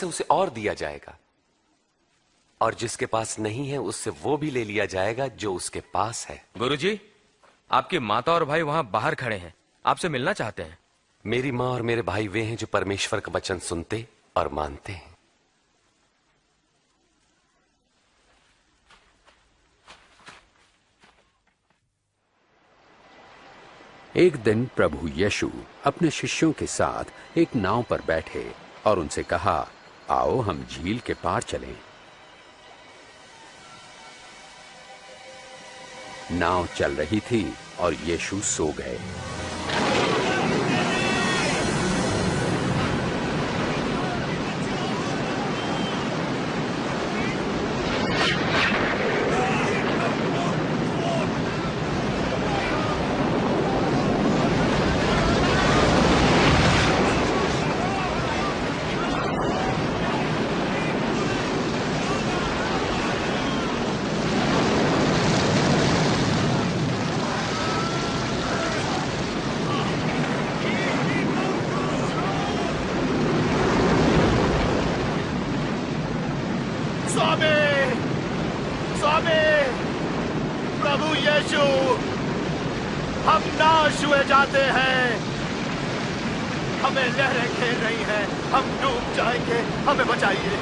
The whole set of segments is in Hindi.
से उसे और दिया जाएगा, और जिसके पास नहीं है उससे वो भी ले लिया जाएगा जो उसके पास है। गुरुजी, आपकी माता और भाई वहां बाहर खड़े हैं, आपसे मिलना चाहते हैं। मेरी मां और मेरे भाई वे हैं जो परमेश्वर का वचन सुनते और मानते हैं। एक दिन प्रभु यीशु अपने शिष्यों के साथ एक नाव पर बैठे और उनसे कहा, आओ हम झील के पार चलें। नाव चल रही थी और यीशु सो गए। प्रभु यीशु, हम नाश हुए जाते हैं, हमें लहरें घेर रही हैं, हम डूब जाएंगे, हमें बचाइए।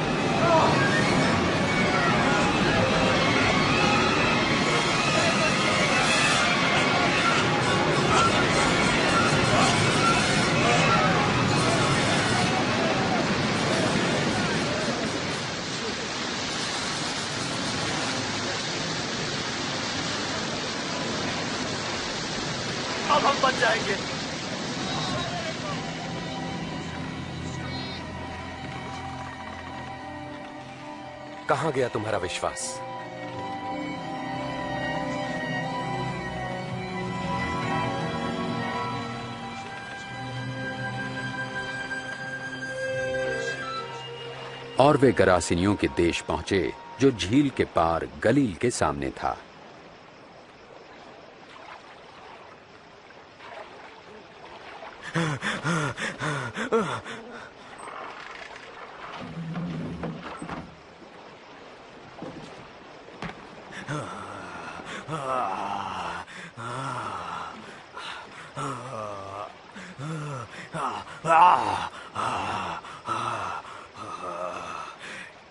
अब हम बच जाएंगे। कहां गया तुम्हारा विश्वास? और वे गरासिनियों के देश पहुंचे जो झील के पार गलील के सामने था।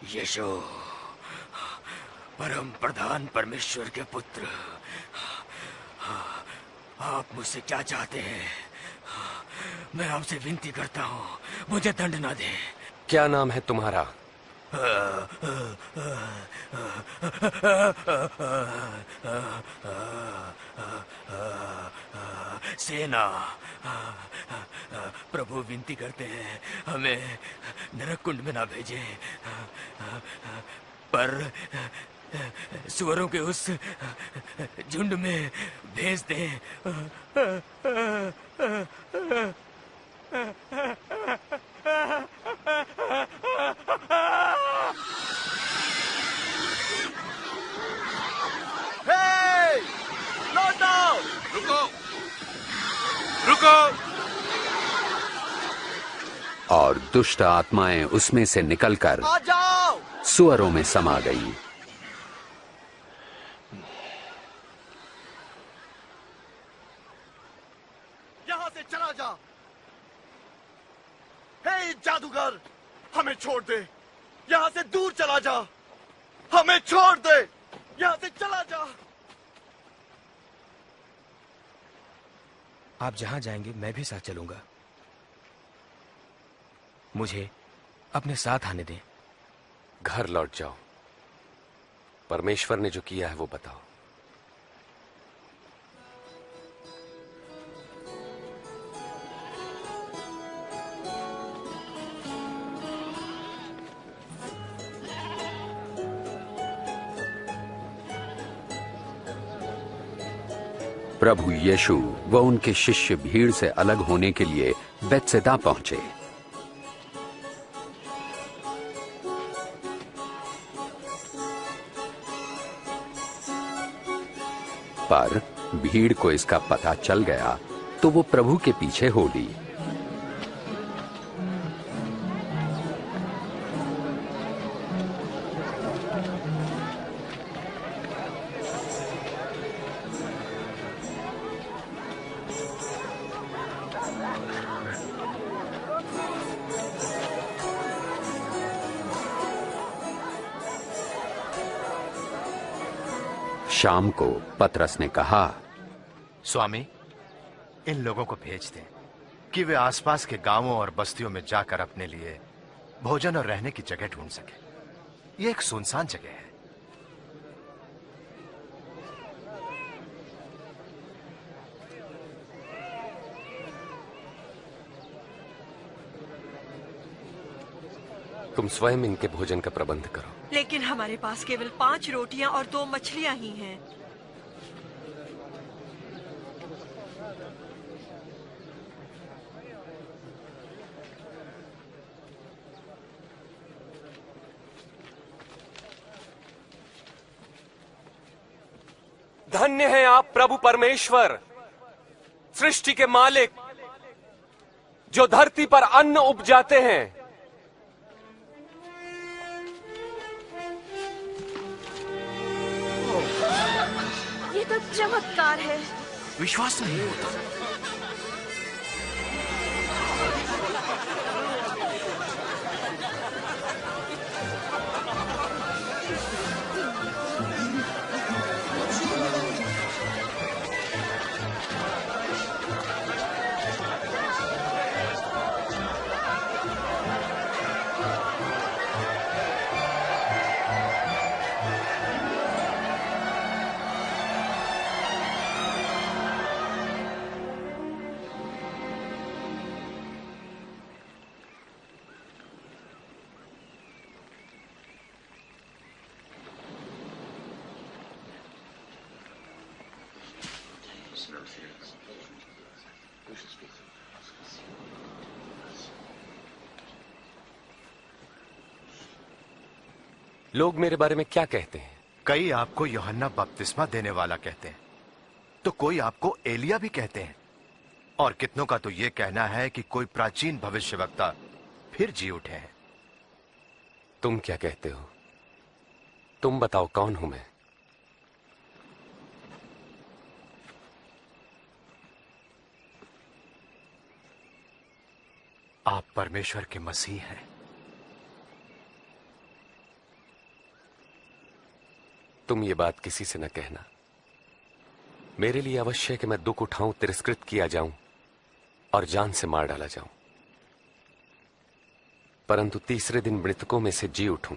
यीशु, परम प्रधान परमेश्वर के पुत्र, आप मुझसे क्या चाहते हैं? मैं आपसे विनती करता हूँ, मुझे दंड ना दें। क्या नाम है तुम्हारा? सेना। प्रभु विनती करते हैं, हमें नरक कुंड में ना भेजें, पर सुअरों के उस झुंड में भेज दें। लौटाओ! रुको, रुको! और दुष्ट आत्माएं उसमें से निकलकर आ जाओ! सुअरों में समा गई। यहां से चला जा। हे जादूगर, हमें छोड़ दे। यहां से दूर चला जा। हमें छोड़ दे। यहां से चला जा। आप जहां जाएंगे मैं भी साथ चलूंगा। मुझे अपने साथ आने दें। घर लौट जाओ। परमेश्वर ने जो किया है वो बताओ। प्रभु यीशु व उनके शिष्य भीड़ से अलग होने के लिए बेतसैदा पहुंचे। पर भीड़ को इसका पता चल गया तो वो प्रभु के पीछे हो ली। शाम को पतरस ने कहा, स्वामी, इन लोगों को भेज दें कि वे आसपास के गांवों और बस्तियों में जाकर अपने लिए भोजन और रहने की जगह ढूंढ सके। यह एक सुनसान जगह है। तुम स्वयं इनके भोजन का प्रबंध करो। लेकिन हमारे पास केवल 5 रोटियां और 2 मछलियां ही हैं। धन्य है आप प्रभु परमेश्वर, सृष्टि के मालिक, जो धरती पर अन्न उपजाते हैं। ये तो चमत्कार है। विश्वास नहीं होता। लोग मेरे बारे में क्या कहते हैं? कई आपको यूहन्ना बपतिस्मा देने वाला कहते हैं, तो कोई आपको एलिया भी कहते हैं, और कितनों का तो यह कहना है कि कोई प्राचीन भविष्यवक्ता फिर जी उठे हैं। तुम क्या कहते हो? तुम बताओ, कौन हूं मैं? आप परमेश्वर के मसीह हैं। तुम ये बात किसी से न कहना। मेरे लिए अवश्य है कि मैं दुख उठाऊं, तिरस्कृत किया जाऊं और जान से मार डाला जाऊं, परंतु तीसरे दिन मृतकों में से जी उठूं।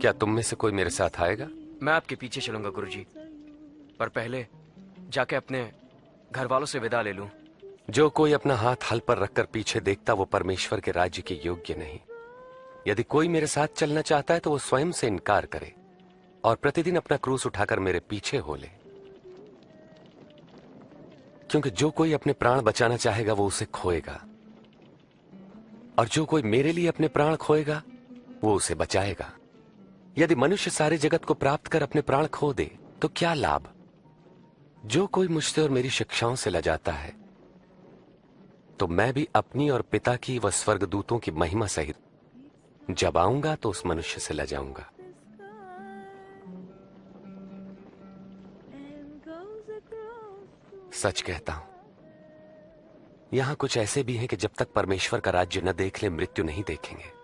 क्या तुम में से कोई मेरे साथ आएगा? मैं आपके पीछे चलूंगा गुरुजी, पर पहले जाके अपने घर वालों से विदा ले लूं। जो कोई अपना हाथ हल पर रखकर पीछे देखता, वो परमेश्वर के राज्य के योग्य नहीं। यदि कोई मेरे साथ चलना चाहता है तो वो स्वयं से इनकार करे और प्रतिदिन अपना क्रूस उठाकर मेरे पीछे हो ले। क्योंकि जो कोई अपने प्राण बचाना चाहेगा वो उसे खोएगा, और जो कोई मेरे लिए अपने प्राण खोएगा वो उसे बचाएगा। यदि मनुष्य सारे जगत को प्राप्त कर अपने प्राण खो दे तो क्या लाभ? जो कोई मुझसे और मेरी शिक्षाओं से लजाता है, तो मैं भी अपनी और पिता की व स्वर्गदूतों की महिमा सहित जब आऊंगा तो उस मनुष्य से लजाऊंगा। सच कहता हूं, यहां कुछ ऐसे भी हैं कि जब तक परमेश्वर का राज्य न देख ले मृत्यु नहीं देखेंगे।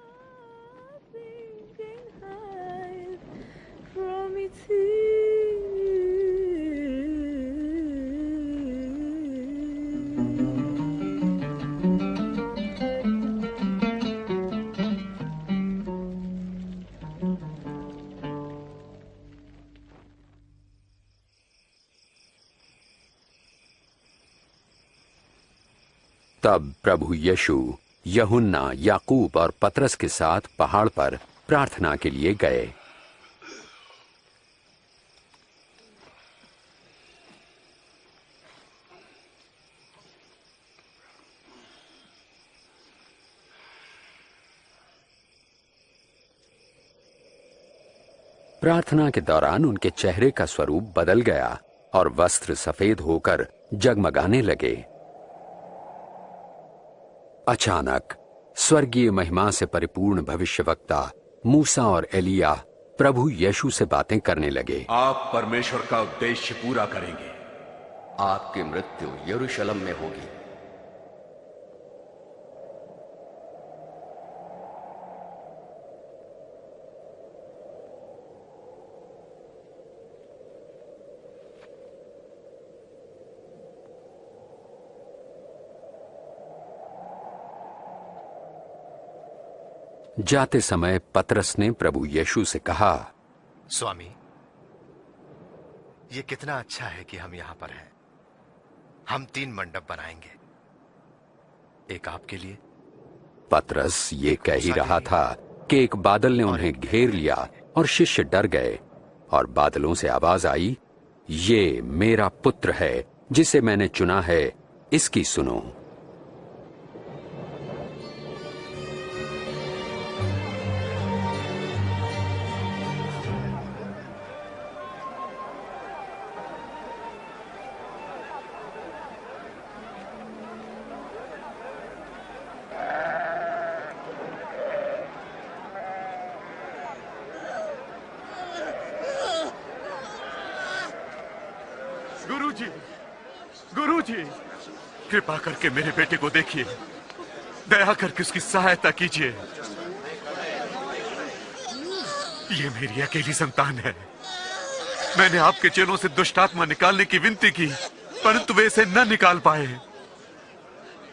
तब प्रभु यीशु यूहन्ना, याकूब और पतरस के साथ पहाड़ पर प्रार्थना के लिए गए। प्रार्थना के दौरान उनके चेहरे का स्वरूप बदल गया और वस्त्र सफेद होकर जगमगाने लगे। अचानक स्वर्गीय महिमा से परिपूर्ण भविष्यवक्ता मूसा और एलिया प्रभु यीशु से बातें करने लगे। आप परमेश्वर का उद्देश्य पूरा करेंगे। आपकी मृत्यु यरूशलेम में होगी। जाते समय पतरस ने प्रभु यीशु से कहा, स्वामी, ये कितना अच्छा है कि हम यहां पर हैं। हम 3 मंडप बनाएंगे, एक आपके लिए। पतरस ये कह ही रहा था कि एक बादल ने उन्हें घेर लिया और शिष्य डर गए और बादलों से आवाज आई, ये मेरा पुत्र है जिसे मैंने चुना है, इसकी सुनो। गुरुजी, कृपा करके मेरे बेटे को देखिए, दया करके उसकी सहायता कीजिए। ये मेरी अकेली संतान है। मैंने आपके चेलों से दुष्ट आत्मा निकालने की विनती की, परंतु वे इसे न निकाल पाए।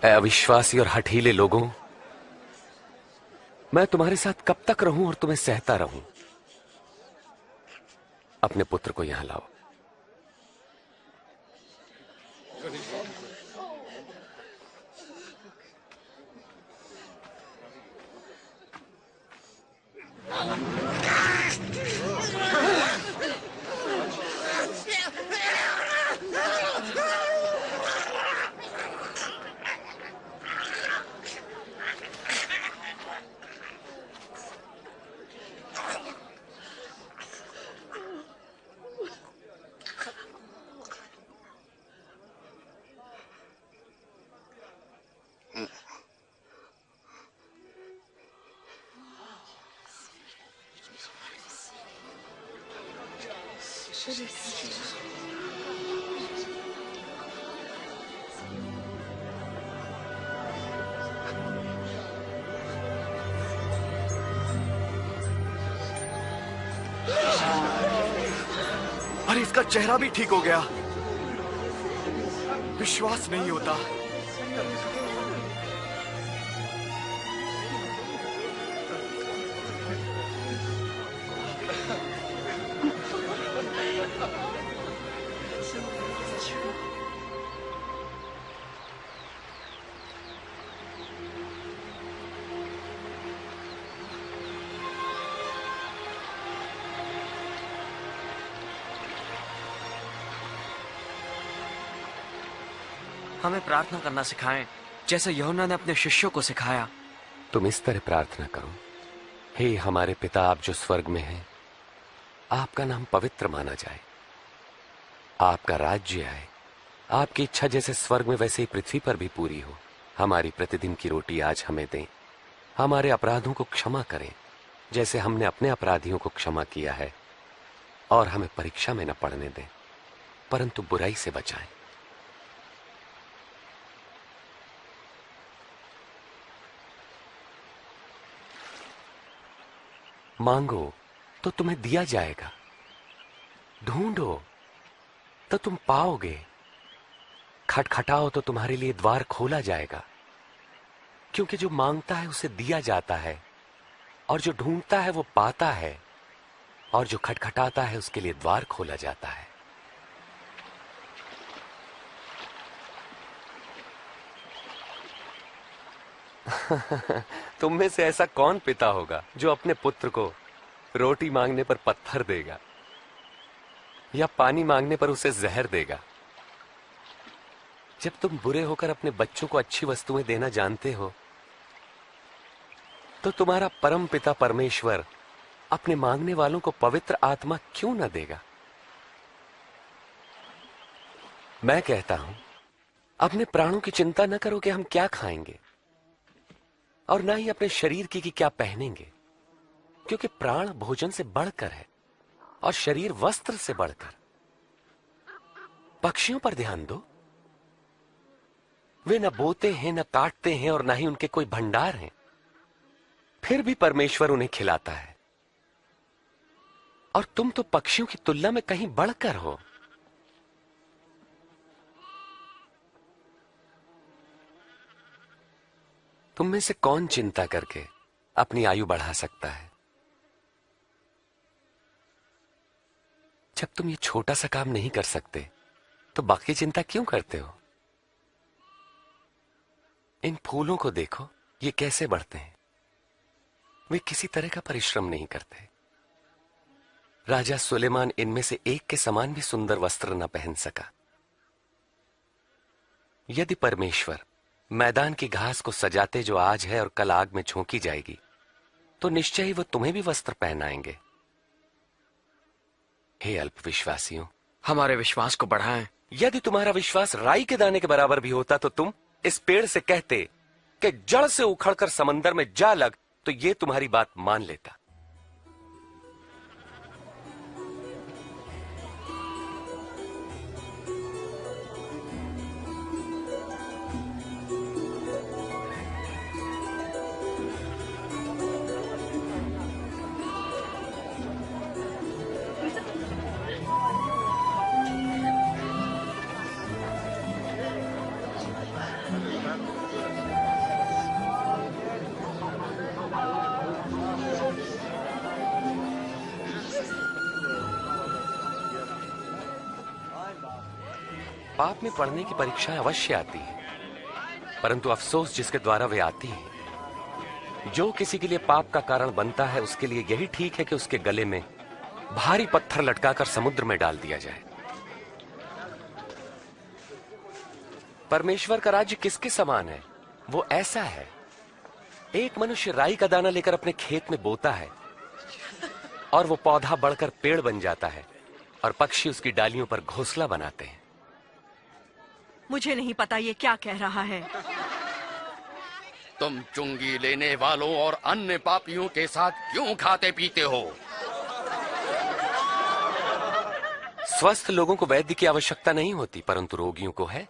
अविश्वासी और हठीले लोगों, मैं तुम्हारे साथ कब तक रहूं और तुम्हें सहता रहूं? अपने पुत्र को यहां लाओ। अरे इसका चेहरा भी ठीक हो गया। विश्वास नहीं होता। हमें प्रार्थना करना सिखाएं, जैसे यूहन्ना ने अपने शिष्यों को सिखाया। तुम इस तरह प्रार्थना करो, हे हमारे पिता, आप जो स्वर्ग में हैं, आपका नाम पवित्र माना जाए, आपका राज्य आए, आपकी इच्छा जैसे स्वर्ग में वैसे ही पृथ्वी पर भी पूरी हो। हमारी प्रतिदिन की रोटी आज हमें दें। हमारे अपराधों को क्षमा करें जैसे हमने अपने अपराधियों को क्षमा किया है, और हमें परीक्षा में न पड़ने दें, परंतु बुराई से बचाएं। मांगो तो तुम्हें दिया जाएगा, ढूंढो तो तुम पाओगे, खटखटाओ तो तुम्हारे लिए द्वार खोला जाएगा। क्योंकि जो मांगता है उसे दिया जाता है, और जो ढूंढता है वो पाता है, और जो खटखटाता है उसके लिए द्वार खोला जाता है। तुम में से ऐसा कौन पिता होगा जो अपने पुत्र को रोटी मांगने पर पत्थर देगा, या पानी मांगने पर उसे जहर देगा? जब तुम बुरे होकर अपने बच्चों को अच्छी वस्तुएं देना जानते हो, तो तुम्हारा परम पिता परमेश्वर अपने मांगने वालों को पवित्र आत्मा क्यों न देगा? मैं कहता हूं, अपने प्राणों की चिंता न करो कि हम क्या खाएंगे, और ना ही अपने शरीर की कि क्या पहनेंगे, क्योंकि प्राण भोजन से बढ़कर है और शरीर वस्त्र से बढ़कर। पक्षियों पर ध्यान दो, वे न बोते हैं, न काटते हैं, और न ही उनके कोई भंडार हैं, फिर भी परमेश्वर उन्हें खिलाता है। और तुम तो पक्षियों की तुलना में कहीं बढ़कर हो। तुम में से कौन चिंता करके अपनी आयु बढ़ा सकता है? जब तुम ये छोटा सा काम नहीं कर सकते तो बाकी चिंता क्यों करते हो? इन फूलों को देखो, ये कैसे बढ़ते हैं। वे किसी तरह का परिश्रम नहीं करते। राजा सुलेमान इनमें से एक के समान भी सुंदर वस्त्र न पहन सका। यदि परमेश्वर मैदान की घास को सजाते जो आज है और कल आग में झोंकी जाएगी, तो निश्चय ही वो तुम्हें भी वस्त्र पहनाएंगे। हे अल्पविश्वासियों, हमारे विश्वास को बढ़ाएं। यदि तुम्हारा विश्वास राई के दाने के बराबर भी होता तो तुम इस पेड़ से कहते कि जड़ से उखड़कर समंदर में जा लग, तो ये तुम्हारी बात मान लेता। पाप में पढ़ने की परीक्षाएं अवश्य आती है, परंतु अफसोस जिसके द्वारा वे आती है। जो किसी के लिए पाप का कारण बनता है, उसके लिए यही ठीक है कि उसके गले में भारी पत्थर लटकाकर समुद्र में डाल दिया जाए। परमेश्वर का राज्य किसके समान है? वो ऐसा है, एक मनुष्य राई का दाना लेकर अपने खेत में बोता है और वो पौधा बढ़कर पेड़ बन जाता है और पक्षी उसकी डालियों पर घोंसला बनाते हैं। मुझे नहीं पता ये क्या कह रहा है। तुम चुंगी लेने वालों और अन्य पापियों के साथ क्यों खाते पीते हो? स्वस्थ लोगों को वैद्य की आवश्यकता नहीं होती, परंतु रोगियों को है।